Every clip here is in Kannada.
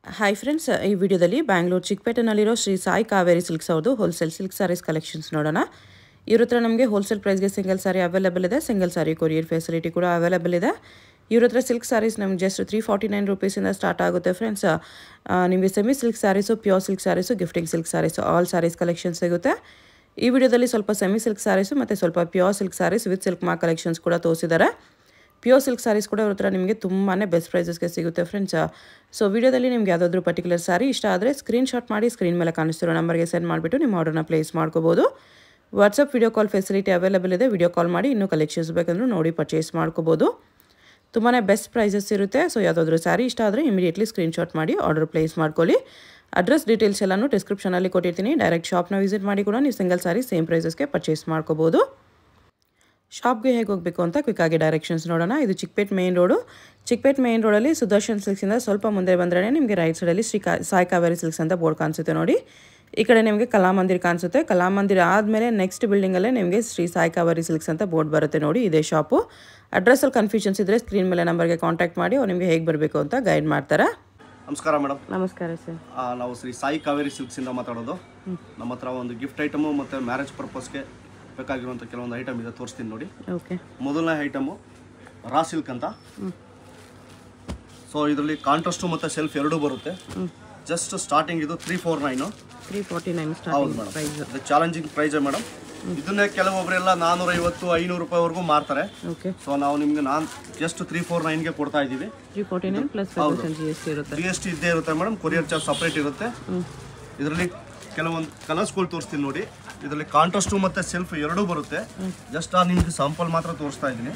ಹಾಯ್ ಫ್ರೆಂಡ್ಸ್, ಈ ವಿಡಿಯೋದಲ್ಲಿ ಬ್ಯಾಂಗ್ಳೂರು ಚಿಕ್ಕಪೇಟೆನಲ್ಲಿರೋ ಶ್ರೀ ಸಾಯಿ ಕಾವೇರಿ ಸಿಲ್ಕ್ಸ್ ಅವ್ರದ್ದು ಹೋಲ್ಸೇಲ್ ಸಿಲ್ಕ್ ಸ್ಯಾರೀಸ್ ಕಲೆಕ್ಷನ್ಸ್ ನೋಡೋಣ. ಇವ್ರ ಹತ್ರ ನಮಗೆ ಹೋಲ್ಸೇಲ್ ಪ್ರೈಸ್ಗೆ ಸಿಂಗಲ್ ಸಾರಿ ಅವೈಲೇಬಲ್ ಇದೆ. ಸಿಂಗಲ್ ಸಾರಿ ಕೊರಿಯರ್ ಫೆಸಿಲಿಟಿ ಕೂಡ ಅವೈಲೇಬಲ್ ಇದೆ. ಇವ್ರ ಹತ್ರ ಸಿಲ್ಕ್ ಸ್ಯಾರೀಸ್ ನಮ್ಗೆ ಜಸ್ಟ್ 349 ರುಪೀಸಿಂದ ಸ್ಟಾರ್ಟ್ ಆಗುತ್ತೆ ಫ್ರೆಂಡ್ಸ್. ನಿಮಗೆ semi silk sarees, pure silk sarees, gifting silk sarees, all sarees collection ಸಿಗುತ್ತೆ. ಈ ವಿಡಿಯೋದಲ್ಲಿ ಸ್ವಲ್ಪ ಸೆಮಿ ಸಿಲ್ಕ್ ಸ್ಯಾರೀಸು ಮತ್ತು ಸ್ವಲ್ಪ pure silk sarees with silk mark collections ಕೂಡ ತೋರಿಸಿದ್ದಾರೆ. ಪ್ಯೂರ್ ಸಿಲ್ಕ್ ಸ್ಯಾರೀಸ್ ಕೂಡ ಅವ್ರ ಹತ್ರ ನಿಮಗೆ ತುಂಬಾ ಬೆಸ್ಟ್ ಪ್ರೈಸಸ್ಗೆ ಸಿಗುತ್ತೆ ಫ್ರೆಂಡ್ಸ್. ಸೊ ವಿಡಿಯೋದಲ್ಲಿ ನಿಮ್ಗೆ ಯಾವುದಾದ್ರೂ ಪರ್ಟಿಕ್ಯುಲರ್ ಸ್ಯಾರಿ ಇಷ್ಟ ಆದರೆ ಸ್ಕ್ರೀನ್ಶಾಟ್ ಮಾಡಿ ಸ್ಕ್ರೀನ್ ಮೇಲೆ ಕಾಣಿಸ್ತಿರೋ ನಂಬರ್ಗೆ ಸೆಂಡ್ ಮಾಡಿಬಿಟ್ಟು ನಿಮ್ಮ ಆರ್ಡರ್ನ ಪ್ಲೇಸ್ ಮಾಡ್ಕೋಬೋದು. WhatsApp video call facility available ಇದೆ. ವಿಡಿಯೋ ಕಾಲ್ ಮಾಡಿ ಇನ್ನೂ ಕಲೆಕ್ಷನ್ಸ್ ಬೇಕಂದ್ರೂ ನೋಡಿ ಪರ್ಚೇಸ್ ಮಾಡ್ಕೋಬೋದು. ತುಂಬಾ ಬೆಸ್ಟ್ ಪ್ರೈಸಸ್ ಇರುತ್ತೆ. ಸೊ ಯಾವುದಾದ್ರೂ ಸ್ಯಾರಿ ಇಷ್ಟ ಆದರೆ ಇಮಿಡಿಯೇಟ್ಲಿ ಸ್ಕ್ರೀನ್ಶಾಟ್ ಮಾಡಿ ಆರ್ಡರ್ ಪ್ಲೇಸ್ ಮಾಡ್ಕೊಳ್ಳಿ. ಅಡ್ರೆಸ್ ಡೀಟೇಲ್ಸ್ ಎಲ್ಲನೂ ಡಿಸ್ಕ್ರಿಪ್ಷನಲ್ಲಿ ಕೊಟ್ಟಿರ್ತೀನಿ. ಡೈರೆಕ್ಟ್ ಶಾಪ್ನ ವಿಸಿಟ್ ಮಾಡಿ ಕೂಡ ನೀವು ಸಿಂಗಲ್ ಸ್ಯಾರಿ ಸೇಮ್ ಪ್ರೈಸಸ್ಗೆ ಪರ್ಚೇಸ್ ಮಾಡ್ಕೋಬೋದು. ಶಾಪ್ಗೆ ಹೇಗೆ ಹೋಗಬೇಕು ಅಂತ ಕ್ವಿಕ್ಕಾಗಿ ಡೈರೆಕ್ಷನ್ಸ್ ನೋಡೋಣ. ಇದು Chickpet main road. Chickpet main ರೋಡಲ್ಲಿ ಸುದರ್ಶನ್ ಸಿಲ್ಕ್ಸಿಂದ ಸ್ವಲ್ಪ ಮುಂದೆ ಬಂದರೆ ನಿಮಗೆ ರೈಟ್ ಸೈಡಲ್ಲಿ ಸಾಯಿ ಕಾವೇರಿ ಸಿಲ್ಕ್ಸ್ ಅಂತ ಬೋರ್ಡ್ ಕಾಣಿಸುತ್ತೆ ನೋಡಿ. ಈ ಕಡೆ ನಿಮಗೆ ಕಲಾಮಂದಿರ್ ಕಾಣಿಸುತ್ತೆ. ಕಲಾಮಂದಿರ್ ಆದಮೇಲೆ ನೆಕ್ಸ್ಟ್ ಬಿಲ್ಡಿಂಗಲ್ಲೇ ನಿಮಗೆ ಶ್ರೀ ಸಾಯಿ ಕಾವೇರಿ ಸಿಲ್ಕ್ಸ್ ಅಂತ ಬೋರ್ಡ್ ಬರುತ್ತೆ ನೋಡಿ. ಇದೇ ಶಾಪು. ಅಡ್ರೆಸ್ಸಲ್ಲಿ ಕನ್ಫ್ಯೂಷನ್ಸ್ ಇದ್ದರೆ ಸ್ಕ್ರೀನ್ ಮೇಲೆ ನಂಬರ್ಗೆ ಕಾಂಟ್ಯಾಕ್ಟ್ ಮಾಡಿ ಅವ್ರು ನಿಮಗೆ ಹೇಗೆ ಬರಬೇಕು ಅಂತ ಗೈಡ್ ಮಾಡ್ತಾರೆ. ನಮಸ್ಕಾರ ಮೇಡಮ್. ನಮಸ್ಕಾರ ಸರ್. ನಾವು ಶ್ರೀ ಸಾಯಿ ಕಾವೇರಿ ಸಿಲ್ಕ್ಸಿಂದ ಮಾತಾಡೋದು. ನಮ್ಮ ಹತ್ರ ಒಂದು ಗಿಫ್ಟ್ ಐಟಮು ಮತ್ತು ಮ್ಯಾರೇಜ್ ಪರ್ಪಸ್ಗೆ ಬೇಕಾಗಿರುವಂಥ ಕೆಲವೊಂದು ಐಟಮ್ ಇದೆ, ತೋರಿಸ್ತೀನಿ ನೋಡಿ. ಓಕೆ. ಮೊದಲನೇ ಐಟಮು ರಾ ಸಿಲ್ಕ್ ಅಂತ. ಸೊ ಇದರಲ್ಲಿ ಕಾಂಟ್ರಾಸ್ಟು ಮತ್ತು ಸೆಲ್ಫ್ ಎರಡೂ ಬರುತ್ತೆ. ಜಸ್ಟ್ ಸ್ಟಾರ್ಟಿಂಗ್ ಇದು 349 ಹೌದು ಮೇಡಮ್. ಇದು ಚಾಲೆಂಜಿಂಗ್ ಪ್ರೈಸ್ ಮೇಡಮ್. ಇದನ್ನೇ ಕೆಲವೊಬ್ಬರೆಲ್ಲ 450-500 ರೂಪಾಯಿವರೆಗೂ ಮಾರ್ತಾರೆ. ಸೊ ನಾವು ನಿಮ್ಗೆ ಜಸ್ಟ್ 349ಗೆ ಕೊಡ್ತಾ ಇದ್ದೀವಿ. GST ಇದ್ದೇ ಇರುತ್ತೆ ಮೇಡಮ್. ಕೊರಿಯರ್ ಚಾರ್ಜ್ ಸಪ್ರೇಟ್ ಇರುತ್ತೆ. ಇದರಲ್ಲಿ ಕೆಲವೊಂದು ಕಲರ್ಸ್ಗಳು ತೋರಿಸ್ತೀನಿ ನೋಡಿ. ಇದರಲ್ಲಿ ಕಾಂಟ್ರಾಸ್ಟು ಮತ್ತು ಸೆಲ್ಫ್ ಎರಡೂ ಬರುತ್ತೆ. ಜಸ್ಟ್ ನಿಮ್ಗೆ ಸ್ಯಾಂಪಲ್ ಮಾತ್ರ ತೋರಿಸ್ತಾ ಇದ್ದೀನಿ.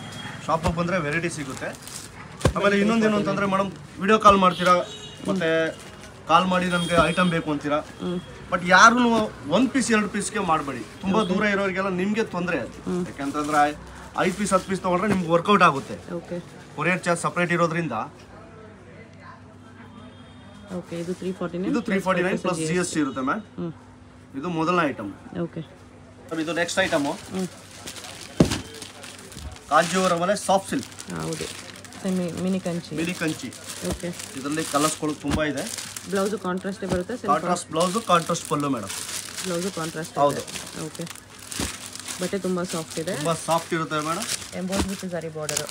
ಶಾಪಿಗೆ ಬಂದರೆ ವೆರೈಟಿ ಸಿಗುತ್ತೆ. ಆಮೇಲೆ ಇನ್ನೊಂದೇನು ಅಂತಂದರೆ ಮೇಡಮ್, ವಿಡಿಯೋ ಕಾಲ್ ಮಾಡ್ತೀರಾ ಮತ್ತು ಕಾಲ್ ಮಾಡಿ ನಮಗೆ ಐಟಮ್ ಬೇಕು ಅಂತೀರಾ. ಬಟ್ ಯಾರು 1 ಪೀಸ್ 2 ಪೀಸ್ಗೆ ಮಾಡಬೇಡಿ. ತುಂಬ ದೂರ ಇರೋರಿಗೆಲ್ಲ ನಿಮಗೆ ತೊಂದರೆ. ಯಾಕೆಂತಂದ್ರೆ 5 ಪೀಸ್ 10 ಪೀಸ್ ತೊಗೊಂಡ್ರೆ ನಿಮ್ಗೆ ವರ್ಕೌಟ್ ಆಗುತ್ತೆ. ಕೊರಿಯರ್ ಚಾರ್ಜ್ ಸಪ್ರೇಟ್ ಇರೋದ್ರಿಂದ ಇದು 349 ಪ್ಲಸ್ GST ಇರುತ್ತೆ ಮ್ಯಾಮ್. ಇದು ಮೊದಲನೇ ಐಟಮ್. ಇದು ನೆಕ್ಸ್ಟ್ ಐಟಮು ಕಾಂಜೀವರಂ ಮೇಲೆ ಸಾಫ್ಟ್ ಸಿಲ್ಕ್. ಮಿನಿ ಕಂಚಿ. ಇದರಲ್ಲಿ ಕಲರ್ಸ್ಗಳು ತುಂಬಾ ಇದೆ. ಬ್ಲೌಸ್ ಕಾಂಟ್ರಾಸ್ಟ್ ಬರುತ್ತೆ. ಕಾಂಟ್ರಾಸ್ಟ್ ಬ್ಲೌಸ್, ಕಾಂಟ್ರಾಸ್ಟ್ ಪಲ್ಲು ಮೇಡಮ್. Blouse contrast. ಹೌದು. ಓಕೆ. ಬಟ್ಟೆ ತುಂಬಾ ಸಾಫ್ಟ್ ಇದೆ. ತುಂಬಾ ಸಾಫ್ಟ್ ಇರುತ್ತೆ ಮೇಡಮ್. ಎಂಬೋಸ್ ವಿತ್ ಜರಿ ಬಾರ್ಡರ್.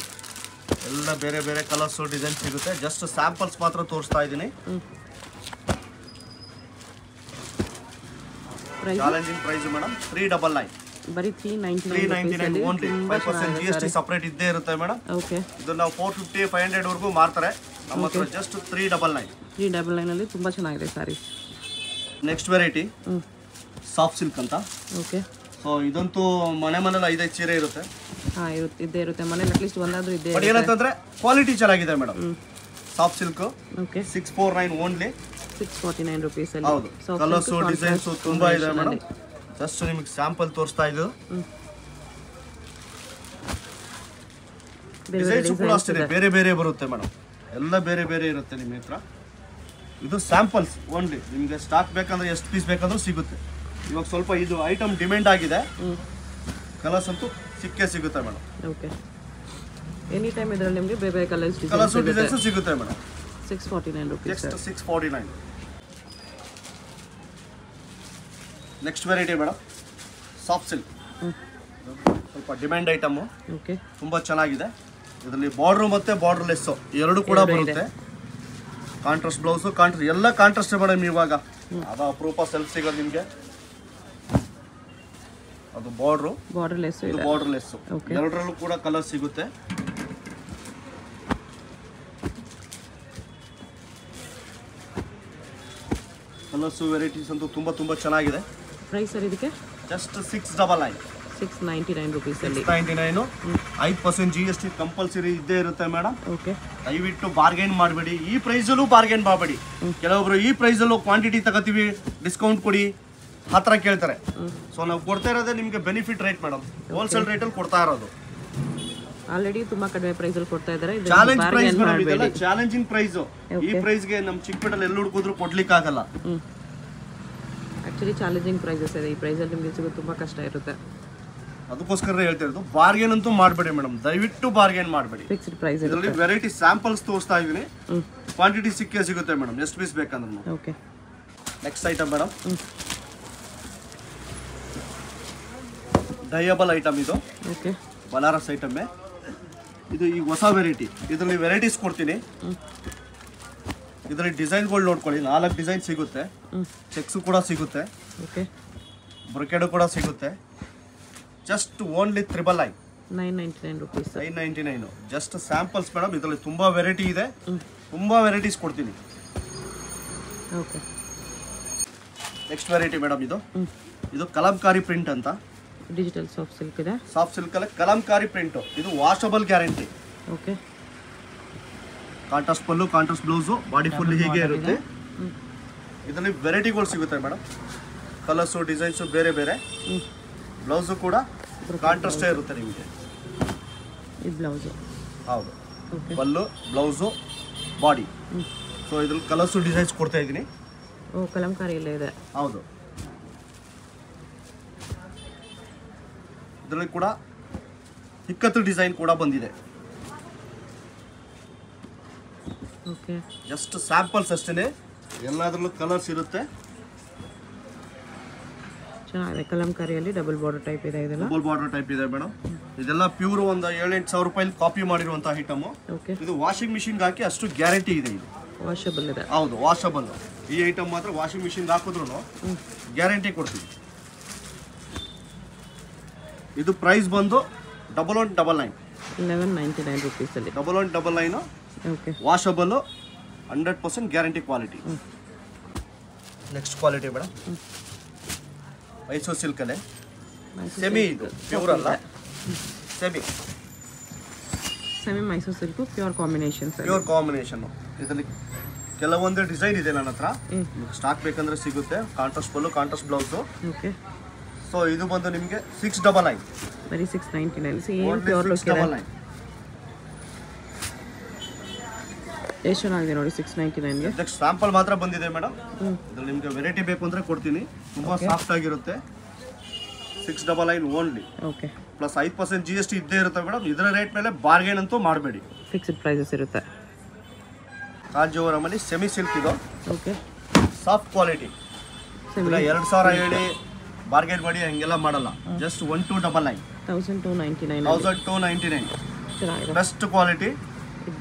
ಎಲ್ಲ ಬೇರೆ ಬೇರೆ ಕಲರ್ಸ್ ಡಿಸೈನ್ಸ್ ಇರುತ್ತೆ. ಜಸ್ಟ್ ಸ್ಯಾಂಪಲ್ಸ್ ಮಾತ್ರ ತೋರಿಸ್ತಾ ಇದ್ದೀನಿ. Challenging price madam. 399 ಬರೀ 399 ಓನ್ಲಿ. 5% GST ಸಪರೇಟ್ ಇದ್ದೇ ಇರುತ್ತೆ ಮೇಡಮ್. ಓಕೆ. ಇದು ನಾವು 450-500 ವರೆಗೂ ಮಾರ್ತಾರೆ. ನಮ್ಮ ಹತ್ರ ಜಸ್ಟ್ 399 ಅಲ್ಲಿ ತುಂಬಾ ಚೆನ್ನಾಗಿದೆ ಸಾರಿ. ನೆಕ್ಸ್ಟ್ ವೆರೈಟಿ ಸಾಫ್ಟ್ ಸಿಲ್ಕ್ ಅಂತ. ಓಕೆ. ಸೊ ಇದಂತೂ ಮನೇಲಿ 5 ಸೀರೆ ಇರುತ್ತೆ. ಇದ್ದೇ ಇರುತ್ತೆ ಮನೇಲಿ. ಅಟ್ಲೀಸ್ಟ್ ಒಂದಾದ್ರೂ ಇದ್ದೇ. ಬಟ್ ಏನಂತಂದ್ರೆ ಕ್ವಾಲಿಟಿ ಚೆನ್ನಾಗಿದೆ madam. Soft silk. Okay. 649 only. 649 rupees ಅಲ್ಲಿ. ಹೌದು. ಕಲರ್ಸ್ ಡಿಸೈನ್ಸ್ ತುಂಬಾ ಇದೆ ಮೇಡಮ್. ಜಸ್ಟ್ ನಿಮಗೆ ಸ್ಯಾಂಪಲ್ ತೋರಿಸ್ತಾ ಇದ್ದು. ಡಿಸೈನ್ಸ್ ಕೂಡ ಅಷ್ಟೇ ಬೇರೆ ಬೇರೆ ಬರುತ್ತೆ ಮೇಡಮ್. ಎಲ್ಲ ಬೇರೆ ಬೇರೆ ಇರುತ್ತೆ ನಿಮ್ಮ ಹತ್ರ. ಇದು ಸ್ಯಾಂಪಲ್ಸ್ ಓನ್ಲಿ. ನಿಮಗೆ ಸ್ಟಾಕ್ ಬೇಕಂದ್ರೆ ಎಷ್ಟು ಪೀಸ್ ಬೇಕಂದ್ರೂ ಸಿಗುತ್ತೆ. ಇವಾಗ ಸ್ವಲ್ಪ ಇದು ಐಟಮ್ ಡಿಮ್ಯಾಂಡ್ ಆಗಿದೆ. ಕಲರ್ಸ್ ಅಂತೂ ಸಿಗುತ್ತೆ ಮೇಡಮ್. ಓಕೆ. ಎನಿ ಟೈಮ್ ಇದರಲ್ಲಿ ನಿಮಗೆ ಬೇರೆ ಬೇರೆ ಕಲರ್ಸ್ ಡಿಸೈನ್ಸ್ ಸಿಗುತ್ತೆ madam. 649 rupees. Next 649. Next variety madam soft silk. ಸ್ವಲ್ಪ ಡಿಮ್ಯಾಂಡ್ ಐಟಮು. ಓಕೆ. ತುಂಬ ಚೆನ್ನಾಗಿದೆ. ಇದರಲ್ಲಿ ಬಾರ್ಡ್ರು ಮತ್ತು ಬಾರ್ಡರ್ಲೆಸ್ಸು ಎರಡು ಕೂಡ ಬರುತ್ತೆ. ಕಾಂಟ್ರಾಸ್ಟ್ ಬ್ಲೌಸು, ಎಲ್ಲ ಕಾಂಟ್ರಾಸ್ಟ್ ಮೇಡಮ್. ಇವಾಗ ಅದು ಅಪರೂಪ ಸೆಲ್ಫ್ ಸಿಗೋದು ನಿಮಗೆ. ಅದು ಬಾರ್ಡರ್ಲೆಸ್, ಇದು ಬಾರ್ಡರ್ಲೆಸ್ಸು. ಎರಡರಲ್ಲೂ ಕೂಡ ಕಲರ್ ಸಿಗುತ್ತೆ. ಕಲರ್ಸು ವೆರೈಟೀಸ್ ಅಂತೂ ತುಂಬ ಚೆನ್ನಾಗಿದೆ. ಪ್ರೈಸ್ ಸರ್ ಇದಕ್ಕೆ ಜಸ್ಟ್ 699. 699 ರುಪೀಸ್ ಅಲ್ಲಿ. 699. 5% GST ಕಂಪಲ್ಸರಿ ಇದ್ದೇ ಇರುತ್ತೆ ಮೇಡಮ್. ಓಕೆ. ದಯವಿಟ್ಟು ಬಾರ್ಗೇನ್ ಮಾಡಬೇಡಿ. ಈ ಪ್ರೈಸಲ್ಲೂ ಬಾರ್ಗೇನ್ ಮಾಡಬೇಡಿ. ಕೆಲವೊಬ್ರು ಈ ಪ್ರೈಸಲ್ಲೂ ಕ್ವಾಂಟಿಟಿ ತಗೋತೀವಿ, ಡಿಸ್ಕೌಂಟ್ ಕೊಡಿ ಹತ್ರ ಕೇಳ್ತಾರೆ. ಸೊ ನಾವು ಕೊಡ್ತಾ ಇರೋದೇ ನಿಮಗೆ ಬೆನಿಫಿಟ್ ರೇಟ್ ಮೇಡಮ್. ಹೋಲ್ಸೇಲ್ ರೇಟಲ್ಲಿ ಕೊಡ್ತಾ ಇರೋದು. ಆಲ್ರೆಡಿ ತುಂಬಾ ಕಡಿಮೆ ಪ್ರೈಸ್ ಅಲ್ಲಿ ಕೊಡ್ತಾ ಇದ್ದಾರೆ. Challenge price madam. ಇದೆಲ್ಲ ಚಾಲೆಂಜಿಂಗ್ ಪ್ರೈಸ್. ಈ ಪ್ರೈಸ್ಗೆ ನಮ್ಮ ಚಿಕ್ಕಪೇಟೆಯಲ್ಲಿ ಎಲ್ಲ ಹುಡುಕಿದ್ರು ಕೊಡ್ಲಿಕ್ಕೆ ಆಗಲ್ಲ. ಆಕ್ಚುಲಿ ಚಾಲೆಂಜಿಂಗ್ ಪ್ರೈಸಸ್ ಇದೆ. ಈ ಪ್ರೈಸಲ್ಲಿ ನಿಮಗೆ ಸಿಗೋದು ತುಂಬಾ ಕಷ್ಟ ಇರುತ್ತೆ. ಅದಕ್ಕೋಸ್ಕರ ಹೇಳ್ತಾ ಇರೋದು, ಬಾರ್ಗೇನ್ ಅಂತೂ ಮಾಡಬೇಡಿ ಮೇಡಮ್, ದಯವಿಟ್ಟು ಬಾರ್ಗೇನ್ ಮಾಡಬೇಡಿ. Fixed price. ಇದರಲ್ಲಿ ವೆರೈಟಿ ಸ್ಯಾಂಪಲ್ಸ್ ತೋರಿಸ್ತಾ ಇದೀನಿ, ಕ್ವಾಂಟಿಟಿ ಸಿಗುತ್ತೆ ಮೇಡಮ್, ಎಷ್ಟು ಪೀಸ್ ಬೇಕಂದ್ರೂ. ಓಕೆ, ನೆಕ್ಸ್ಟ್ ಐಟಮ್ ಮೇಡಮ್, ಡಯಬಲ್ ಐಟಮ್ ಇದು. ಓಕೆ, ಬನಾರಸ್ ಐಟಮ್ಮೇ ಇದು. ಈಗ ಹೊಸ ವೆರೈಟಿ, ಇದರಲ್ಲಿ ವೆರೈಟೀಸ್ ಕೊಡ್ತೀನಿ. ಇದರಲ್ಲಿ ಡಿಸೈನ್ಗಳು ನೋಡ್ಕೊಳ್ಳಿ, 4 ಡಿಸೈನ್ ಸಿಗುತ್ತೆ. ಚೆಕ್ಸು ಕೂಡ ಸಿಗುತ್ತೆ, ಓಕೆ, ಬ್ರೊಕೆಡು ಕೂಡ ಸಿಗುತ್ತೆ. Just only 999 rupees. 999 just samples madam. ಇದರಲ್ಲಿ ತುಂಬಾ ವೆರೈಟಿ ಇದೆ, ತುಂಬಾ ವೆರೈಟೀಸ್ ಕೊಡ್ತೀನಿ. ಓಕೆ, ನೆಕ್ಸ್ಟ್ ವೆರೈಟಿ ಮೇಡಮ್, ಇದು ಕಲಂಕಾರಿ ಪ್ರಿಂಟ್ ಅಂತ. ಡಿಜಿಟಲ್ ಸಾಫ್ಟ್ ಸಿಲ್ಕ್ ಇದೆ. ಸಾಫ್ಟ್ ಸಿಲ್ಕ್ ಅಲ್ಲಿ ಕಲಂಕಾರಿ ಪ್ರಿಂಟ್. ಇದು ವಾಷಬಲ್ ಗ್ಯಾರಂಟಿ. ಓಕೆ, ಕಾಂಟ್ರಾಸ್ಟ್ ಪಲ್ಲು, ಕಾಂಟ್ರಾಸ್ಟ್ ಬ್ಲೌಸು, ಬಾಡಿ ಫುಲ್ ಹೀಗೆ ಇರುತ್ತೆ. ಇದರಲ್ಲಿ ವೆರೈಟಿಗಳು ಸಿಗುತ್ತೆ ಮೇಡಮ್, ಕಲರ್ಸು, ಡಿಸೈನ್ಸು ಬೇರೆ ಬೇರೆ. ಬ್ಲೌಸು ಕೂಡ ಕಾಂಟ್ರಾಸ್ಟೇ ಇರುತ್ತೆ ನಿಮಗೆ. ಈ ಬ್ಲೌಸು ಹೌದು, ಪಲ್ಲು, ಬ್ಲೌಸು, ಬಾಡಿ. ಸೊ ಇದ್ರಲ್ಲಿ ಕಲರ್ಸು, ಡಿಸೈನ್ಸ್ ಕೊಡ್ತಾ ಇದ್ದೀನಿ. ಓ, ಕಲಂಕಾರಿ ಎಲ್ಲ ಇದೆ. ಹೌದು, ಇದರಲ್ಲಿ ಕೂಡ ಇಕ್ಕತ್ತು ಡಿಸೈನ್ ಕೂಡ ಬಂದಿದೆ. ಓಕೆ, ಜಸ್ಟ್ ಸ್ಯಾಂಪಲ್ಸ್ ಅಷ್ಟೇ, ಎಲ್ಲದರಲ್ಲೂ ಕಲರ್ಸ್ ಇರುತ್ತೆ. ಚೆನ್ನಾಗಿದೆ. ಕಲಂಕಾರಿಯಲ್ಲಿ ಡಬಲ್ ಬಾರ್ಡರ್ ಟೈಪ್ ಇದೆ. ಇದೆಲ್ಲ ಡಬಲ್ ಬಾರ್ಡರ್ ಟೈಪ್ ಇದೆ ಮೇಡಮ್. ಇದೆಲ್ಲ ಪ್ಯೂರ್ ಒಂದು 7-8 ಸಾವಿರ ರೂಪಾಯಿ ಕಾಪಿ ಮಾಡಿರುವಂತಹ ಐಟಮು. ಓಕೆ, ಇದು ವಾಷಿಂಗ್ ಮಿಷಿನ್ಗೆ ಹಾಕಿ ಅಷ್ಟು ಗ್ಯಾರಂಟಿ ಇದೆ. ಇದು ವಾಷಬಲ್ ಇದೆ. ಹೌದು, ವಾಷಬಲ್. ಈ ಐಟಮ್ ಮಾತ್ರ ವಾಷಿಂಗ್ ಮಿಷಿನ್ಗೆ ಹಾಕಿದ್ರು ಗ್ಯಾರಂಟಿ ಕೊಡ್ತೀವಿ. ಇದು ಪ್ರೈಸ್ ಬಂದು 1199 1199 rupees ಅಲ್ಲಿ. 1199. Okay, washable, 100% guarantee quality. Next quality madam, Mysuru silk ಅಲ್ಲೇ ಸೆಮಿ. ಇದು ಪ್ಯೂರ್ ಅಲ್ಲ, semi Mysuru silk pure combination. Pure combination. ಇದರಲ್ಲಿ ಕೆಲವೊಂದು ಡಿಸೈನ್ ಇದೆ ನನ್ನ ಹತ್ರ, ಸ್ಟಾಕ್ ಬೇಕಂದ್ರೆ ಸಿಗುತ್ತೆ. ಕಾಂಟ್ರಾಸ್ಟ್ ಪಲ್ಲು, ಕಾಂಟ್ರಾಸ್ಟ್ ಬ್ಲೌಸು. ಓಕೆ, ಸೊ ಇದು ಬಂದು ನಿಮಗೆ 699. ಬರೀ 699. ಸೇಮ್ ಪ್ಯೂರ್ ಲುಕ್ ಇದೆ. ಎಷ್ಟು ಚೆನ್ನಾಗಿದೆ ನೋಡಿ 699ಗೆ. ನೆಕ್ಸ್ಟ್ ಸ್ಯಾಂಪಲ್ ಮಾತ್ರ ಬಂದಿದೆ ಮೇಡಮ್. ಇದ್ರಲ್ಲಿ ನಿಮಗೆ ವೆರೈಟಿ ಬೇಕು ಅಂದ್ರೆ ಕೊಡ್ತೀನಿ. ತುಂಬಾ ಸಾಫ್ಟ್ ಆಗಿರುತ್ತೆ. 699 ಓನ್ಲಿ. ಓಕೆ, ಪ್ಲಸ್ 5% GST ಇದ್ದೇ ಇರುತ್ತೆ ಮೇಡಮ್. ಇದರ ರೇಟ್ ಮೇಲೆ ಬಾರ್ಗೇನ್ ಅಂತೂ ಮಾಡಬೇಡಿ, ಫಿಕ್ಸ್ಡ್ ಪ್ರೈಸಸ್ ಇರುತ್ತೆ. ಕಾಂಜೀವರಮಲ್ಲಿ ಸೆಮಿ ಸಿಲ್ಕ್ ಇದು. Okay, soft quality. 2000 ಹೇಳಿ ಬಾರ್ಗೇನ್ ಮಾಡಿ ಹಂಗೆಲ್ಲ ಮಾಡಲ್ಲ. ಜಸ್ಟ್ 1299. 1299 ಚೆನ್ನಾಗಿದೆ. Best quality.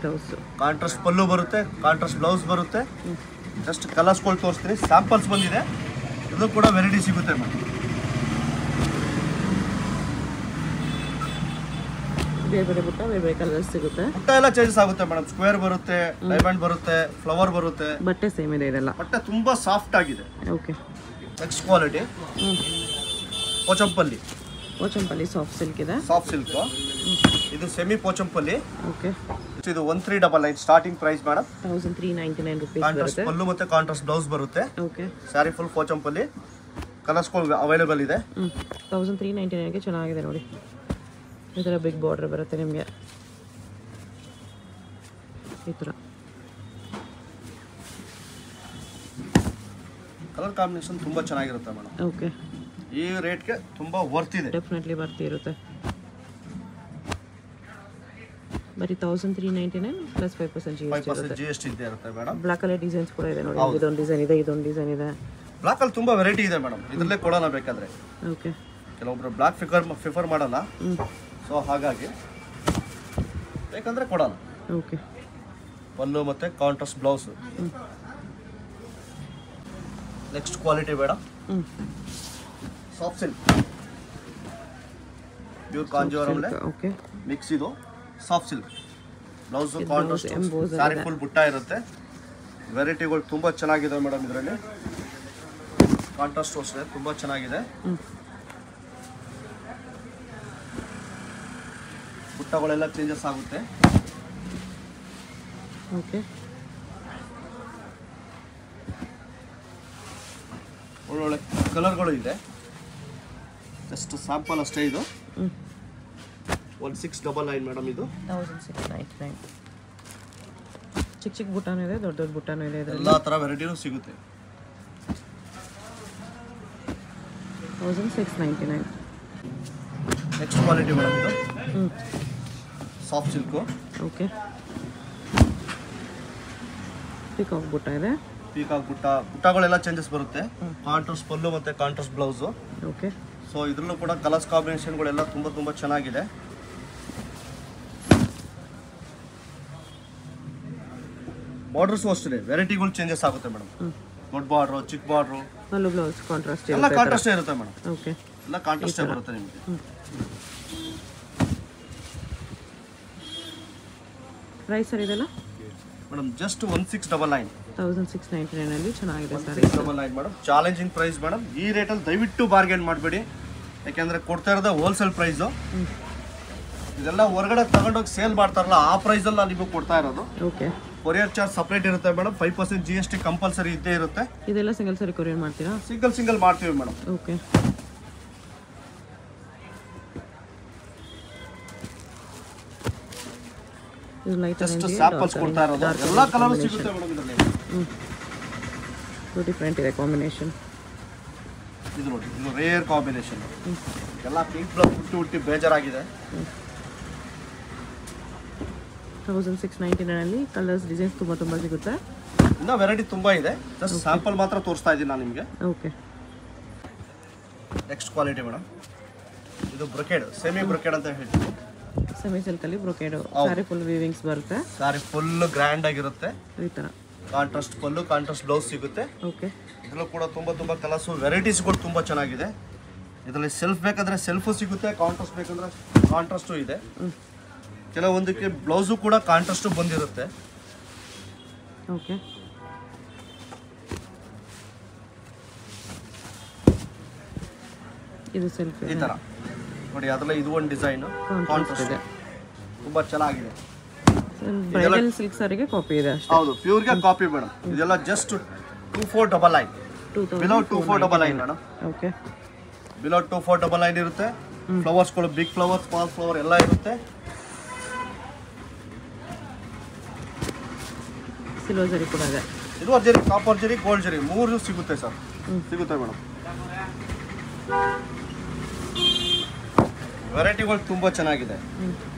ಬ್ಲೌಸ್ ಕಾಂಟ್ರಾಸ್ಟ್ ಪಲ್ಲು ಬರುತ್ತೆ, ಕಾಂಟ್ರಾಸ್ಟ್ ಬ್ಲೌಸ್ ಬರುತ್ತೆ. ಜಸ್ಟ್ ಕಲರ್ಸ್ಗಳು ತೋರಿಸ್ತೀನಿ. ಸ್ಯಾಂಪಲ್ಸ್ ಬಂದಿದೆ. ಇದು ಕೂಡ ವೆರೈಟಿ ಸಿಗುತ್ತೆ ಮೇಡಮ್. ಬೇರೆ ಬೇರೆ ಬುಟ್ಟ, ಬೇರೆ ಬೇರೆ ಕಲರ್ಸ್ ಸಿಗುತ್ತೆ. ಬುಟ್ಟ ಎಲ್ಲ ಚೇಂಜಸ್ ಆಗುತ್ತೆ ಮೇಡಮ್. ಸ್ಕ್ವೇರ್ ಬರುತ್ತೆ, ಡೈಮಂಡ್ ಬರುತ್ತೆ, ಫ್ಲವರ್ ಬರುತ್ತೆ. ಬಟ್ಟೆ ಸೇಮ್ ಇದೆ ಇದೆಲ್ಲ. ಬಟ್ಟೆ ತುಂಬಾ ಸಾಫ್ಟ್ ಆಗಿದೆ. Okay, next quality Pochampalli. Pochampalli soft silk ಇದೆ. Soft silk. ಇದು ಸೆಮಿ ಪೋಚಂಪಲ್ಲಿ. ಓಕೆ, ಇದು 1399 starting price madam. 1399 rupees contrast ಬರುತ್ತೆ. ಪಲ್ಲು ಮತ್ತೆ ಕಾಂಟ್ರಾಸ್ಟ್ ಬ್ಲೌಸ್ ಬರುತ್ತೆ. Okay, saree full Pochampalli. ಕಲರ್ಸ್ಗಳು ಅವೈಲೇಬಲ್ ಇದೆ. 1399ಗೆ ಚೆನ್ನಾಗಿದೆ ನೋಡಿ. ಈ ಥರ ಬಿಗ್ ಬಾರ್ಡರ್ ಬರುತ್ತೆ ನಿಮಗೆ. ಈ ಥರ ಕಲರ್ ಕಾಂಬಿನೇಷನ್ ತುಂಬಾ ಚೆನ್ನಾಗಿರುತ್ತೆ ಮೇಡಮ್. ಓಕೆ, ಈ ರೇಟ್ಗೆ ತುಂಬಾ ವರ್ತ್ ಇದೆ. ಡೆಫಿನೆಟ್ಲಿ ಬರ್ತಿರುತ್ತೆ. ಬರೀ 1399 ಪ್ಲಸ್ 5% GST ಇದ್ದೇ ಇರುತ್ತೆ ಮೇಡಮ್. ಬ್ಲಾಕ್ ಕಲರ್ ಡಿಸೈನ್ಸ್ ಕೂಡ ಇದೆ ನೋಡಿ. ಇದೊಂದು ಡಿಸೈನ್ ಇದೆ, ಇದೊಂದು ಡಿಸೈನ್ ಇದೆ. ಬ್ಲಾಕ್ ಅಲ್ಲಿ ತುಂಬಾ ವೆರೈಟಿ ಇದೆ ಮೇಡಮ್. ಇದರಲ್ಲೇ ಕೊಡೋಣ ಬೇಕಾದ್ರೆ. ಓಕೆ, ಕೆಲವೊಬ್ರು ಬ್ಲಾಕ್ ಪ್ರಿಫರ್ ಮಾಡಲ್ಲ. ಸೊ ಹಾಗಾಗಿ ಬೇಕಂದ್ರೆ ಕೊಡೋಣ. ಓಕೆ, ಪಲ್ಲು ಮತ್ತೆ ಕಾಂಟ್ರಾಸ್ಟ್ ಬ್ಲೌಸ್. ನೆಕ್ಸ್ಟ್ ಕ್ವಾಲಿಟಿ ಬೇಡ, soft silk pure Kanjeevaram okay mix. ಇದು soft silk blouse, contrast saree full ಬುಟ್ಟ ಇರುತ್ತೆ. ವೆರೈಟಿಗಳು ತುಂಬಾ ಚೆನ್ನಾಗಿದೆ ಮೇಡಮ್. ಇದರಲ್ಲಿ ಕಾಂಟ್ರಾಸ್ಟ್ ಅಷ್ಟೇ ತುಂಬಾ ಚೆನ್ನಾಗಿದೆ. ಬುಟ್ಟಗಳೆಲ್ಲ ಚೇಂಜಸ್ ಆಗುತ್ತೆ. ಓಕೆ, ಒಳ್ಳೊಳ್ಳೆ ಕಲರ್ಗಳು ಇದೆ. ಜಸ್ಟ್ ಸ್ಯಾಂಪಲ್ ಅಷ್ಟೇ. ಇದು 1699 ಮೇಡಮ್. ಇದು 1699. ಚಿಕ್ಕ ಚಿಕ್ಕ ಬುಟ್ಟಾನು ಇದೆ, ದೊಡ್ಡ ದೊಡ್ಡ ಬುಟ್ಟಾನು ಇದೆ. ಎಲ್ಲ ಥರ ವೆರೈಟಿನೂ ಸಿಗುತ್ತೆ. 1699. ನೆಕ್ಸ್ಟ್ ಕ್ವಾಲಿಟಿ ಮೇಡಮ್ ಇದು ಸಾಫ್ಟ್ ಸಿಲ್ಕು. ಓಕೆ, ಪಿಕಾಕ್ ಬುಟ್ಟ ಇದೆ. ಪೀಕಾಕ್ ಬುಟ್ಟಗಳೆಲ್ಲ ಚೇಂಜಸ್ ಬರುತ್ತೆ. ಕಾಂಟ್ರಾಸ್ಟ್ ಪಲ್ಲು ಮತ್ತು ಕಾಂಟ್ರಾಸ್ಟ್ ಬ್ಲೌಸು. ಓಕೆ, ಸೊ ಇದರಲ್ಲೂ ಕೂಡ ಕಲರ್ಸ್ ಕಾಂಬಿನೇಷನ್ಗಳೆಲ್ಲ ತುಂಬ ಚೆನ್ನಾಗಿದೆ. ಬಾರ್ಡರ್ಸು ಅಷ್ಟೇ ವೆರೈಟಿಗಳು ಚೇಂಜಸ್ ಆಗುತ್ತೆ ಮೇಡಮ್. ದೊಡ್ಡ ಬಾರ್ಡ್ರು, ಚಿಕ್ಕ ಬಾರ್ಡ್ರು, ಪಲ್ಲು ಬ್ಲೌಸ್ ಕಾಂಟ್ರಾಸ್ಟ್ ಎಲ್ಲ ಕಾಂಟ್ರಾಸ್ಟೇ ಇರುತ್ತೆ ಮೇಡಮ್. ಓಕೆ, ಎಲ್ಲ ಕಾಂಟ್ರಾಸ್ಟೇ ಬರುತ್ತೆ ನಿಮಗೆ. ಪ್ರೈಸ್ ಸರ್ ಇದೆಲ್ಲ ಮೇಡಮ್ ಜಸ್ಟ್ 1699. 1699 ಅಲ್ಲಿ ಚೆನ್ನಾಗಿದೆ sir. 1699 madam, challenging price madam. ಈ ರೇಟಲ್ಲಿ ದಯವಿಟ್ಟು ಬಾರ್ಗೇನ್ ಮಾಡಬೇಡಿ, ಯಾಕೆಂದರೆ ಕೊಡ್ತಾ ಇರೋದು ಹೋಲ್ಸೇಲ್ ಪ್ರೈಸು. ಇದೆಲ್ಲ ಹೊರಗಡೆ ತಗೊಂಡೋಗಿ ಸೇಲ್ ಮಾಡ್ತಾರಲ್ಲ ಆ ಪ್ರೈಸಲ್ಲಿ ನಾನು ನಿಮಗೆ ಕೊಡ್ತಾ ಇರೋದು. ಓಕೆ, ಕೊರಿಯರ್ ಚಾರ್ಜ್ ಸಪ್ರೇಟ್ ಇರುತ್ತೆ ಮೇಡಮ್. 5% GST ಕಂಪಲ್ಸರಿ ಇದ್ದೇ ಇರುತ್ತೆ. ಇದೆಲ್ಲ ಸಿಂಗಲ್ ಸರಿ ಕೊರಿಯರ್ ಮಾಡ್ತೀರಾ? ಸಿಂಗಲ್ ಮಾಡ್ತೀವಿ ಮೇಡಮ್. ಓಕೆ, ಇದು ಲೈಟ್ ಜಸ್ಟ್ ಆರೆಂಜ್ ಸ್ಯಾಂಪಲ್ಸ್ ಕೊಡ್ತಾ ಇರೋದು. ಎಲ್ಲ ಕಲರ್ ಸಿಗುತ್ತೆ ಮೇಡಮ್ ಇದರಲ್ಲಿ. ಡಿಫ್ರೆಂಟ್ ಇದೆ ಕಾಂಬಿನೇಷನ್. ಇದು ನೋಡಿ, ಇದು ರೇರ್ ಕಾಂಬಿನೇಷನ್. ಎಲ್ಲ ಪಿಂಕ್ ಬ್ಲೌಸ್ ಹುಟ್ಟಿ ಬೇಜಾರಾಗಿದೆ. 1699 ಅಲ್ಲಿ ಕಲರ್ಸ್ ಡಿಸೈನ್ಸ್ ತುಂಬ ಸಿಗುತ್ತೆ. ಇನ್ನೂ ವೆರೈಟಿ ತುಂಬ ಇದೆ. ಜಸ್ಟ್ ಸ್ಯಾಂಪಲ್ ಮಾತ್ರ ತೋರಿಸ್ತಾ ಇದ್ದೀನಿ ನಾನು ನಿಮಗೆ. ಓಕೆ, ನೆಕ್ಸ್ಟ್ ಕ್ವಾಲಿಟಿ ಮೇಡಮ್, ಇದು ಬ್ರೊಕೇಡ್, ಸೆಮಿ ಬ್ರೊಕೇಡ್ ಅಂತ ಹೇಳ್ತೀವಿ. Semi ಸಿಲ್ಕಲ್ಲಿ brocade. Sari full weavings ಬರುತ್ತೆ. ಸ್ಯಾರಿ ಫುಲ್ ಗ್ರ್ಯಾಂಡ್ ಆಗಿರುತ್ತೆ. ಈ ಥರ ಕಾಂಟ್ರಾಸ್ಟ್ ಪಲ್ಲು, ಕಾಂಟ್ರಾಸ್ಟ್ ಬ್ಲೌಸ್ ಸಿಗುತ್ತೆ. ಓಕೆ, ಇದರಲ್ಲೂ ಕೂಡ ತುಂಬ ಕಲರ್ಸು, ವೆರೈಟೀಸ್ಗಳು ತುಂಬ ಚೆನ್ನಾಗಿದೆ. ಇದರಲ್ಲಿ ಸೆಲ್ಫ್ ಬೇಕಂದರೆ ಸೆಲ್ಫು ಸಿಗುತ್ತೆ, ಕಾಂಟ್ರಾಸ್ಟ್ ಬೇಕಂದ್ರೆ ಕಾಂಟ್ರಾಸ್ಟು ಇದೆ. ಕೆಲವೊಂದಕ್ಕೆ ಬ್ಲೌಸು ಕೂಡ ಕಾಂಟ್ರಾಸ್ಟು ಬಂದಿರುತ್ತೆ. ಓಕೆ, ಇದು ಸೆಲ್ಫ್ ಈ ಥರ ನೋಡಿ. ಅದರಲ್ಲಿ ಇದು ಒಂದು ಡಿಸೈನು ಕಾಂಟ್ರಾಸ್ಟ್ ಇದೆ. ತುಂಬ ಚೆನ್ನಾಗಿದೆ. ಬ್ರೈಡಲ್ ಸಿಲ್ಕ್ ಸಾರಿಗೆ ಕಾಪಿ ಇದೆ ಅಷ್ಟೇ. ಹೌದು, ಪ್ಯೂರ್ಗೆ ಕಾಪಿ ಮೇಡಮ್. ಇದೆಲ್ಲ just 2499. Below 2499 madam. Okay, below 2499 ಇರುತ್ತೆ. ಫ್ಲವರ್ಸ್ಗಳು ಬಿಗ್ ಫ್ಲವರ್, ಸ್ಮಾಲ್ ಫ್ಲವರ್ ಎಲ್ಲ ಇರುತ್ತೆ. ಸಿಲ್ವರ್ ಜರಿ ಕೂಡ ಇದೆ. ಸಿಲ್ವರ್ ಜರಿ, ಕಾಪರ್ ಜರಿ, ಗೋಲ್ಡ್ ಜರಿ 3 ಸಿಗುತ್ತೆ ಸರ್. ಸಿಗುತ್ತೆ ಮೇಡಮ್. ವೆರೈಟಿಗಳು ತುಂಬ ಚೆನ್ನಾಗಿದೆ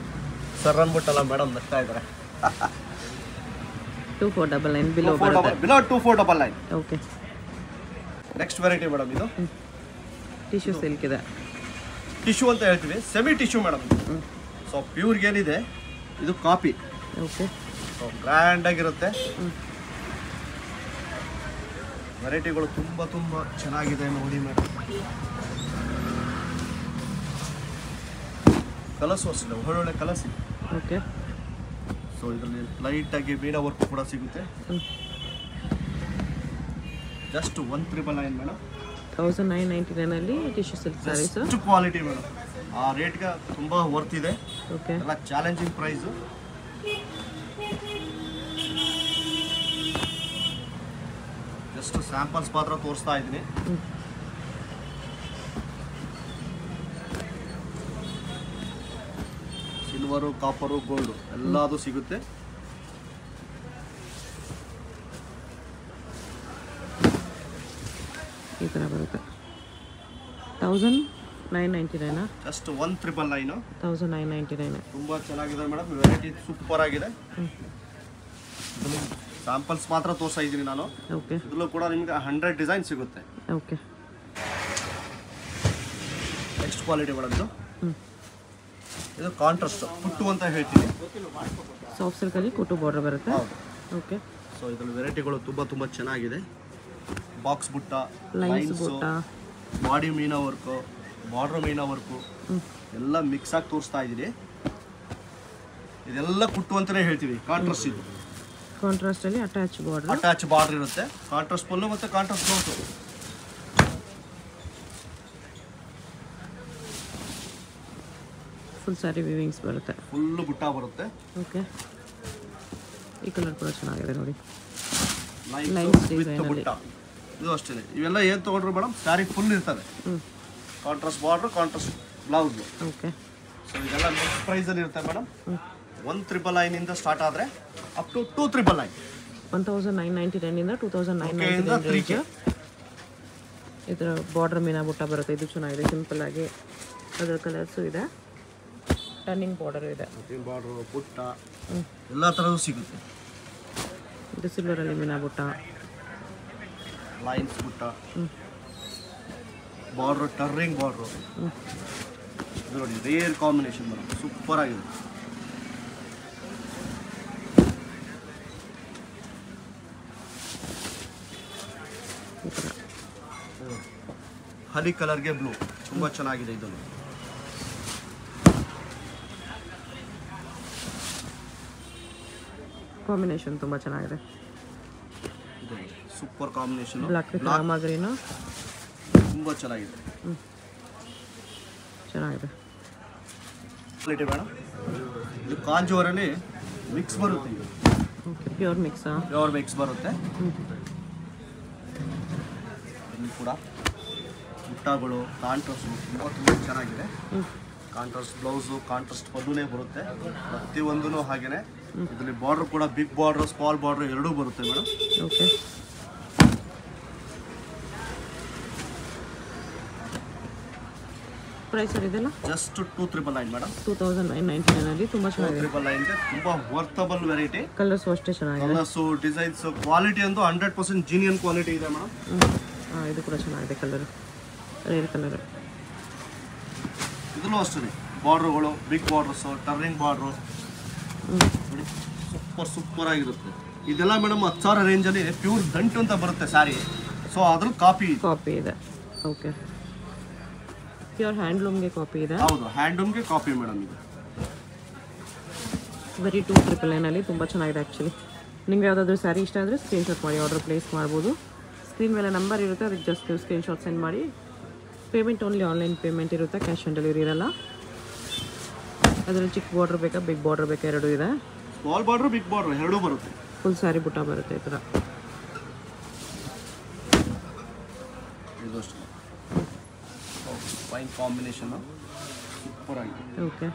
ಸರ್. ಅಂದ್ಬಿಟ್ಟಲ್ಲ ಮೇಡಮ್ ನಗ್ತಾ ಇದ್ದಾರೆ. 2499 ಬಿಲೋ ಬರುತ್ತೆ. Below 2499. Okay, next variety madam, ಇದು ಟಿಶ್ಯೂ ಸಿಲ್ಕ್ ಇದೆ. ಟಿಶ್ಯೂ ಅಂತ ಹೇಳ್ತೀವಿ, ಸೆಮಿ ಟಿಶ್ಯೂ ಮೇಡಮ್. ಸೊ ಪ್ಯೂರ್ಗೆ ಏನಿದೆ ಇದು ಕಾಪಿ. ಓಕೆ, ಸೊ ಗ್ರ್ಯಾಂಡ್ ಆಗಿರುತ್ತೆ. ವೆರೈಟಿಗಳು ತುಂಬ ಚೆನ್ನಾಗಿದೆ ನೋಡಿ ಮೇಡಮ್. ಕಲರ್ಸು ಅಷ್ಟೇ ಒಳ್ಳೊಳ್ಳೆ ಕಲರ್ಸ್ ಇದೆ. ಓಕೆ, ಸೊ ಇದರಲ್ಲಿ ಲೈಟಾಗಿ ಮೀನಾ ವರ್ಕ್ ಕೂಡ ಸಿಗುತ್ತೆ. Just 1999 madam. 1999 ಅಲ್ಲಿ ಟಿಶ್ಯೂ ಸಿಲ್ಕ್ ಸ್ಯಾರೀಸ್. ಎಷ್ಟು ಕ್ವಾಲಿಟಿ ಮೇಡಮ್, ಆ ರೇಟ್ಗೆ ತುಂಬ ವರ್ತ್ ಇದೆ. ಓಕೆ, ಎಲ್ಲ ಚಾಲೆಂಜಿಂಗ್ ಪ್ರೈಸು. ಜಸ್ಟ್ ಸ್ಯಾಂಪಲ್ಸ್ ಮಾತ್ರ ತೋರಿಸ್ತಾ ಇದ್ದೀನಿ. ಸಿಲ್ವರು, ಕಾಪರು, ಗೋಲ್ಡು ಎಲ್ಲದು ಸಿಗುತ್ತೆ. ಈ ಥರ ಬರುತ್ತೆ. 1999 ಜಸ್ಟ್ 1999. 1999. ತುಂಬ ಚೆನ್ನಾಗಿದೆ ಮೇಡಮ್. ವೆರೈಟಿ ಸೂಪರ್ ಆಗಿದೆ. ಸ್ಯಾಂಪಲ್ಸ್ ಮಾತ್ರ ತೋರಿಸ್ತಾ ಇದ್ದೀನಿ ನಾನು. ಓಕೆ, ಇದರಲ್ಲೂ ಕೂಡ ನಿಮಗೆ 100 ಡಿಸೈನ್ ಸಿಗುತ್ತೆ. ಓಕೆ, ನೆಕ್ಸ್ಟ್ ಕ್ವಾಲಿಟಿ ಮೇಡಮ್, ಇದು ಕಾಂಟ್ರಾಸ್ಟ್ ಪುಟ್ಟು ಅಂತ ಹೇಳ್ತೀವಿ. ಸಾಫ್ಟ್ ಸಿಲ್ಕಲ್ಲಿ ಕುಟು ಬಾರ್ಡರ್ ಬರುತ್ತೆ. ಹೌದು. ಓಕೆ, ಸೊ ಇದರಲ್ಲಿ ವೆರೈಟಿಗಳು ತುಂಬ ಚೆನ್ನಾಗಿದೆ. ಬಾಕ್ಸ್ ಬುಟ್ಟ, ಲೈನ್ಸ್ ಬುಟ್ಟ, ಬಾಡಿ ಮೀನಾ ವರ್ಕು, ಬಾರ್ಡರ್ ಮೀನಾ ವರ್ಕು ಎಲ್ಲ ಮಿಕ್ಸ್ ಆಗಿ ತೋರಿಸ್ತಾ ಇದ್ದೀನಿ. ಇದೆಲ್ಲ ಕುಟ್ಟು ಅಂತಲೇ ಹೇಳ್ತೀವಿ. ಕಾಂಟ್ರಾಸ್ಟ್ ಇದು. ಕಾಂಟ್ರಾಸ್ಟಲ್ಲಿ ಅಟ್ಯಾಚ್ ಬಾರ್ಡರ್ ಇರುತ್ತೆ. ಕಾಂಟ್ರಾಸ್ಟ್ ಪಲ್ಲು ಮತ್ತು contrast blouse. Full sari weavings ಬರುತ್ತೆ. ಫುಲ್ಲು ಬುಟ್ಟ ಬರುತ್ತೆ. ಓಕೆ, ಈ ಕಲರ್ ಕೂಡ ಚೆನ್ನಾಗಿದೆ ನೋಡಿ. ಲೈನ್ಸ್ ವಿತ್ ಬುಟ್ಟ. ಇದು ಅಷ್ಟೇ. ಇವೆಲ್ಲ ಏನು ತೊಗೊಂಡ್ರು ಮೇಡಮ್, ಸ್ಯಾರಿ ಫುಲ್ ಇರ್ತದೆ. Contrast border, contrast blouse. Okay, so ಇದೆಲ್ಲ ನೆಕ್ಸ್ಟ್ ಪ್ರೈಸಲ್ಲಿ ಇರುತ್ತೆ ಮೇಡಮ್. 1999 ಸ್ಟಾರ್ಟ್ ಆದರೆ ಅಪ್ ಟು 2399. 1999 2999 ಇದರ ಬಾರ್ಡರ್ ಮೀನಾ ಬುಟ್ಟ ಬರುತ್ತೆ. ಇದು ಚೆನ್ನಾಗಿದೆ, ಸಿಂಪಲ್ ಆಗಿ ಅದರ ಕಲರ್ಸು ಇದೆ, ಟರ್ನಿಂಗ್ ಬಾರ್ಡರ್ ಇದೆ, ಬಾರ್ಡ್ರು ಪುಟ್ಟ ಎಲ್ಲ ಥರದ್ದು ಸಿಗುತ್ತೆ. ಇದು ಸಿಲ್ವರಲ್ಲಿ ಮೀನಾ ಬುಟ್ಟ, ಲೈನ್ಸ್ ಬುಟ್ಟ, ಬಾರ್ಡ್ರು ಟರ್ನಿಂಗ್ ಬಾರ್ಡ್ರು. ಇದು ನೋಡಿ ರೇರ್ ಕಾಂಬಿನೇಷನ್ ಮೇಡಮ್, ಸೂಪರ್ ಆಗಿದೆ. ಹನಿ ಕಲರ್ಗೆ ಬ್ಲೂ ತುಂಬ ಚೆನ್ನಾಗಿದೆ. ಇದು ಕಾಂಬಿನೇಷನ್ ತುಂಬ ಚೆನ್ನಾಗಿದೆ. Super combination, block with Rama green ತುಂಬ ಚೆನ್ನಾಗಿದೆ. ಚೆನ್ನಾಗಿದೆ. ಕ್ವಾಲಿಟಿ ಬೇಡ, ಇದು ಕಾಂಜೂರಲ್ಲಿ ಮಿಕ್ಸ್ ಬರುತ್ತೆ. ಇದು ಓಕೆ, ಪ್ಯೂರ್ ಮಿಕ್ಸಾ? ಪ್ಯೂರ್ ಮಿಕ್ಸ್ ಬರುತ್ತೆ. ಇಲ್ಲಿ ಕೂಡ ಬುಟ್ಟಗಳು ಕಾಂಟ್ರಾಸ್ಟು ತುಂಬ ಚೆನ್ನಾಗಿದೆ. ಕಾಂಟ್ರಾಸ್ಟ್ ಬ್ಲೌಸು, ಕಾಂಟ್ರಾಸ್ಟ್ ಪಲ್ಲುನೇ ಬರುತ್ತೆ ಪ್ರತಿಯೊಂದೂ. ಹಾಗೆಯೇ ಇದರಲ್ಲಿ ಬಾರ್ಡ್ರ್ ಕೂಡ ಬಿಗ್ ಬಾರ್ಡ್ರು ಸ್ಮಾಲ್ ಬಾರ್ಡ್ರು ಎರಡೂ ಬರುತ್ತೆ ಮೇಡಮ್. ಓಕೆ, ಪ್ರೈಸ್ ಇದೆಲ್ಲ ಜಸ್ಟ್ 2999 ಮೇಡಮ್. 2999 ತುಂಬ ಚೆನ್ನಾಗಿದೆ. 2999ಗೆ ತುಂಬ ವರ್ತಬಲ್ ವೆರೈಟಿ. ಕಲರ್ಸು ಅಷ್ಟೇ ಚೆನ್ನಾಗಿದೆ. ಕಲರ್ಸು, ಡಿಸೈನ್ಸು, ಕ್ವಾಲಿಟಿ ಅಂತೂ 100% ಜೀನಿಯನ್ ಕ್ವಾಲಿಟಿ ಇದೆ ಮೇಡಮ್. ಇದು ಕೂಡ ಚೆನ್ನಾಗಿದೆ. Colour rare colour. ಇದನ್ನು ಅಷ್ಟೇ ಬಾರ್ಡ್ರುಗಳು ಬಿಗ್ ಬಾರ್ಡ್ರಸ್ಸು, ಟರ್ನಿಂಗ್ ಬಾರ್ಡ್ರು ನೋಡಿ ಸೂಪರ್ ಆಗಿರುತ್ತೆ. ಇದೆಲ್ಲ ಮೇಡಮ್ 10,000 ರೇಂಜಲ್ಲಿ ಪ್ಯೂರ್ ದಂಟು ಅಂತ ಬರುತ್ತೆ ಸ್ಯಾರಿ. ಸೊ ಅದ್ರ ಕಾಪಿ ಇದೆ. ಓಕೆ, ಪ್ಯೂರ್ ಹ್ಯಾಂಡ್ಲೂಮ್ಗೆ ಕಾಪಿ ಇದೆ. ಹೌದು, ಹ್ಯಾಂಡ್ಲೂಮ್ಗೆ ಕಾಪಿ ಮೇಡಮ್. ಇದು ಬರೀ 299 ತುಂಬ ಚೆನ್ನಾಗಿದೆ. ಆ್ಯಕ್ಚುಲಿ ನಿಮ್ಗೆ ಯಾವುದಾದ್ರೂ ಸ್ಯಾರಿ ಇಷ್ಟ ಆದರೆ ಸ್ಕ್ರೀನ್ಶಾಟ್ ಮಾಡಿ ಆರ್ಡರ್ ಪ್ಲೇಸ್ ಮಾಡ್ಬೋದು. ಸ್ಕ್ರೀನ್ ಮೇಲೆ ನಂಬರ್ ಇರುತ್ತೆ, ಅದಕ್ಕೆ ಜಸ್ಟ್ ನೀವು ಸ್ಕ್ರೀನ್ಶಾಟ್ ಸೆಂಡ್ ಮಾಡಿ. ಪೇಮೆಂಟ್ ಓನ್ಲಿ ಆನ್ಲೈನ್ ಪೇಮೆಂಟ್ ಇರುತ್ತೆ, ಕ್ಯಾಶ್ ಆನ್ ಡೆಲಿವರಿ ಇರಲ್ಲ. ಅದರಲ್ಲಿ ಚಿಕ್ಕ ಬಾರ್ಡ್ರ್ ಬೇಕಾ ಬಿಗ್ ಬಾರ್ಡ್ರ್ ಬೇಕಾ ಎರಡೂ ಇದೆ. ಸ್ಮಾಲ್ ಬಾರ್ಡ್ರು ಬಿಗ್ ಬಾರ್ಡ್ರು ಎರಡೂ ಬರುತ್ತೆ. ಫುಲ್ ಸ್ಯಾರಿ ಬುಟ್ಟ ಬರುತ್ತೆ ಈ ಥರ. ಇದು ಫೈನ್ ಕಾಂಬಿನೇಷನ್, ಸೂಪರ್ ಆಗಿದೆ. Okay,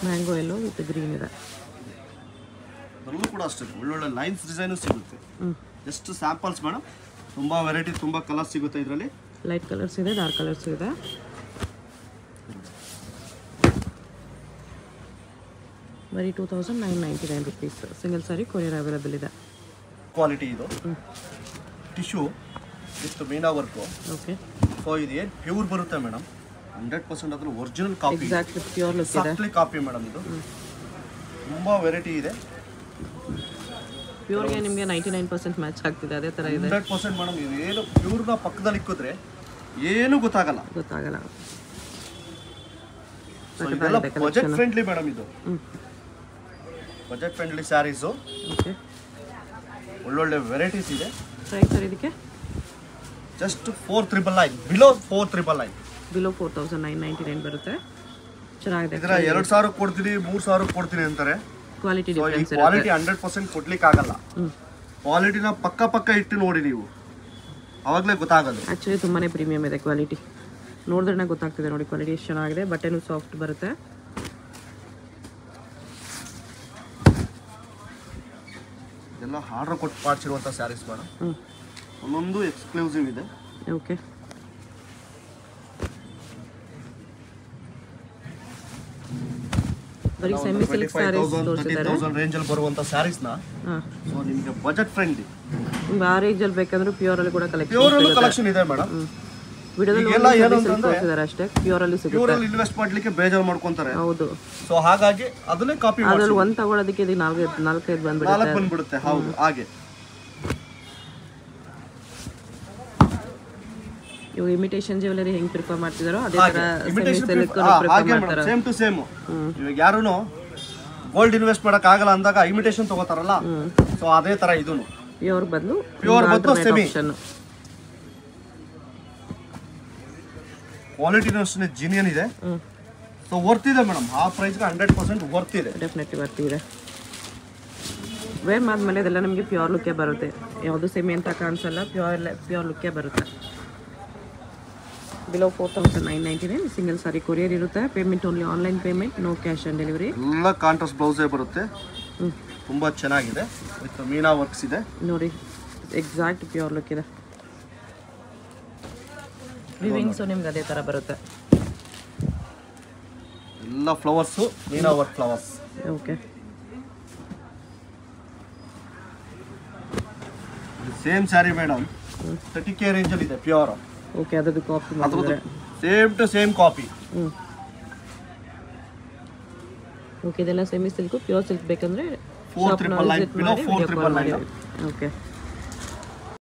mango yellow with green ಇದೆ. ಅದರಲ್ಲೂ ಕೂಡ ಅಷ್ಟೇ ಒಳ್ಳೊಳ್ಳೆ ಲೈನ್ಸ್ ಡಿಸೈನು ಸಿಗುತ್ತೆ. Just samples madam. ತುಂಬ ವೆರೈಟಿ, ತುಂಬ ಕಲರ್ಸ್ ಸಿಗುತ್ತೆ ಇದರಲ್ಲಿ. ಲೈಟ್ ಕಲರ್ಸ್ ಇದೆ, ಡಾರ್ಕ್ ಕಲರ್ಸ್ ಇದೆ. ಬರೀ 2999 ರುಪೀಸ್. ಸಿಂಗಲ್ ಸಾರಿ ಕೊರಿಯರ್ ಅವೈಲೇಬಲ್ ಇದೆ. ಕ್ವಾಲಿಟಿ ಇದು tissue with meena work. Okay, so ಇದು ಏನು ಪ್ಯೂರ್ ಬರುತ್ತೆ ಮೇಡಮ್, 100% ಅದ್ರ original copy, exactly pure look ಇದೆ. Exactly copy madam. ಇದು ತುಂಬ ವೆರೈಟಿ ಇದೆ. ಪ್ಯೂರ್ಗೆ ನಿಮಗೆ 99% ಮ್ಯಾಚ್ ಆಗ್ತಿದೆ, ಅದೇ ಥರ ಇದೆ. 100% ಮೇಡಮ್. ಇವೇನು ಪ್ಯೂರ್ನ ಪಕ್ಕದಲ್ಲಿ ಇಕ್ಕಿದ್ರೆ ಏನು ಗೊತ್ತಾಗಲ್ಲ. ಸೊ ಇದೆಲ್ಲ ಬಜೆಟ್ ಫ್ರೆಂಡ್ಲಿ ಮೇಡಮ್. ಇದು ಬಜೆಟ್ ಫ್ರೆಂಡ್ಲಿ ಸ್ಯಾರೀಸು. ಓಕೆ, ಒಳ್ಳೊಳ್ಳೆ ವೆರೈಟೀಸ್ ಇದೆ. ಪ್ರೈಸ್ ಸರ್ ಇದಕ್ಕೆ ಜಸ್ಟ್ 4999, ಬಿಲೋ 4999. ಬಿಲೋ 4999 ಬರುತ್ತೆ. ಚೆನ್ನಾಗಿದೆ. ಇದರ 2,000 ಕೊಡ್ತೀನಿ 3,000 ಕೊಡ್ತೀನಿ ಅಂತಾರೆ. ಕ್ವಾಲಿಟಿ ಡಿಫರೆನ್ಸ್ ಇರುತ್ತೆ. ಕ್ವಾಲಿಟಿ 100% ಕೊಡ್ಲಿಕ್ಕೆ ಆಗಲ್ಲ. ಕ್ವಾಲಿಟಿನ ಪಕ್ಕ ಇಟ್ಟು ನೋಡಿ ನೀವು, ಅವಾಗಲೇ ಗೊತ್ತಾಗಲ್ಲ. ಆ್ಯಕ್ಚುಲಿ ತುಂಬಾ ಪ್ರೀಮಿಯಮ್ ಇದೆ ಕ್ವಾಲಿಟಿ. ನೋಡಿದ್ರೆ ಗೊತ್ತಾಗ್ತಿದೆ ನೋಡಿ, ಕ್ವಾಲಿಟಿ ಎಷ್ಟು ಚೆನ್ನಾಗಿದೆ. ಬಟ್ಟೆನೂ ಸಾಫ್ಟ್ ಬರುತ್ತೆ. ಎಲ್ಲ ಆರ್ಡರ್ ಕೊಟ್ಟು ಮಾಡಿಸಿರುವಂಥ ಸ್ಯಾರೀಸ್ ಮೇಡಮ್. ಒಂದೊಂದು ಎಕ್ಸ್ಕ್ಲೂಸಿವ್ ಇದೆ. ಓಕೆ, ಬರೀ ಸೆಮಿ ಸಿಲ್ಕ್ ಸ್ಯಾರೀಸ್ ತೋರಿಸಿದ್ದಾರೆ. 30,000 ರೇಂಜಲ್ಲಿ ಬರುವಂಥ ಸ್ಯಾರೀಸ್ನ ಸೊ ನಿಮಗೆ ಬಜೆಟ್ ಫ್ರೆಂಡ್ಲಿ. ಆ ರೇಂಜಲ್ಲಿ ಬೇಕಂದ್ರೆ ಪ್ಯೂರಲ್ಲಿ ಕೂಡ ಪ್ಯೂರಲ್ಲೂ ಕಲೆಕ್ಷನ್ ಇದೆ ಮೇಡಮ್. ವಿಡಿಯೋದಲ್ಲಿ ಅಷ್ಟೇ ಪ್ಯೂರಲ್ಲಿ ಸಿಗುತ್ತೆ. ಪ್ಯೂರಲ್ಲಿ ಇನ್ವೆಸ್ಟ್ ಮಾಡ್ಲಿಕ್ಕೆ ಬೇಜಾರು ಮಾಡ್ಕೊಂತಾರೆ. ಹೌದು. ಸೊ ಹಾಗಾಗಿ ಅದನ್ನೇ ಕಾಪಿ ಮಾಡಿ ಅದ್ರಲ್ಲಿ ಒಂದು ತಗೊಳ್ಳೋದಕ್ಕೆ ಇದಕ್ಕೆ 4-5 ಬಂದ್ಬಿಡುತ್ತೆ. ಹೌದು, ಹಾಗೆ ಇವಾಗ ಇಮಿಟೇಷನ್ ಜ್ಯುವೆಲರಿ ಹೆಂಗ್ ಪ್ರಿಫರ್ ಮಾಡ್ತಿದಾರೋ ಅದೇ ತರ ಸೇಮ್ ಟು ಸೇಮ್. ಇವಾಗ ಯಾರು ಗೋಲ್ಡ್ ಇನ್ವೆಸ್ಟ್ ಮಾಡಕ್ ಆಗಲ್ಲ ಅಂದಾಗ ಇಮಿಟೇಷನ್ ತಗೋತಾರಲ್ಲ, ಸೊ ಅದೇ ತರ ಇದೂನು ಪ್ಯೂರ್ ಬದಲು ಸೆಮಿ. ಕ್ವಾಲಿಟಿನೂ ಅಷ್ಟೇ ಜೀನಿಯನ್ ಇದೆ. ಸೊ ವರ್ತ್ ಇದೆ ಮೇಡಮ್. ಆ ಪ್ರೈಸ್ಗೆ 100% ವರ್ತ್ ಇದೆ. ಡೆಫಿನೆಟ್ಲಿ ವರ್ತ್ ಇದೆ. ವೇರ್ ಆದ್ಮೇಲೆ ಇದೆಲ್ಲ ನಮಗೆ ಪ್ಯೂರ್ ಲುಕ್ಕೇ ಬರುತ್ತೆ. ಯಾವುದು ಸೆಮಿ ಅಂತ ಕಾಣಿಸಲ್ಲ, ಪ್ಯೂರ್ ಲುಕ್ಕೇ ಬರುತ್ತೆ. ಬಿಲೋ 4999 ಸಿಂಗಲ್ ಸಾರಿ ಕೊರಿಯರ್ ಇರುತ್ತೆ. Payment only online payment, no cash on delivery. ಎಲ್ಲ ಕಾಂಟ್ರಾಸ್ಟ್ ಬ್ಲೌಸೇ ಬರುತ್ತೆ. ತುಂಬಾ ಚೆನ್ನಾಗಿದೆ. ವಿತ್ ಮೀನಾ ವರ್ಕ್ಸ್ ಇದೆ ನೋಡಿ. ಎಕ್ಸಾಕ್ಟ್ ಪ್ಯೂರ್ ಲುಕ್ ಇದೆ. ವಿವಿಂಗ್ಸು ನಿಮ್ಗೆ ಅದೇ ಥರ ಬರುತ್ತೆ. ಎಲ್ಲ flowers meena work flowers. Okay, same saree madam 30K ರೇಂಜಲ್ಲಿ ಇದೆ ಪ್ಯೂರ್. ಓಕೆ, ಅದ್ರದ್ದು ಕಾಪಿ ಅದ್ರದ್ದು same to same copy. Okay, ಇದೆಲ್ಲ ಸೆಮಿ ಸಿಲ್ಕು. ಪ್ಯೂರ್ ಸಿಲ್ಕ್ ಬೇಕಂದ್ರೆ 4999 ಓಕೆ.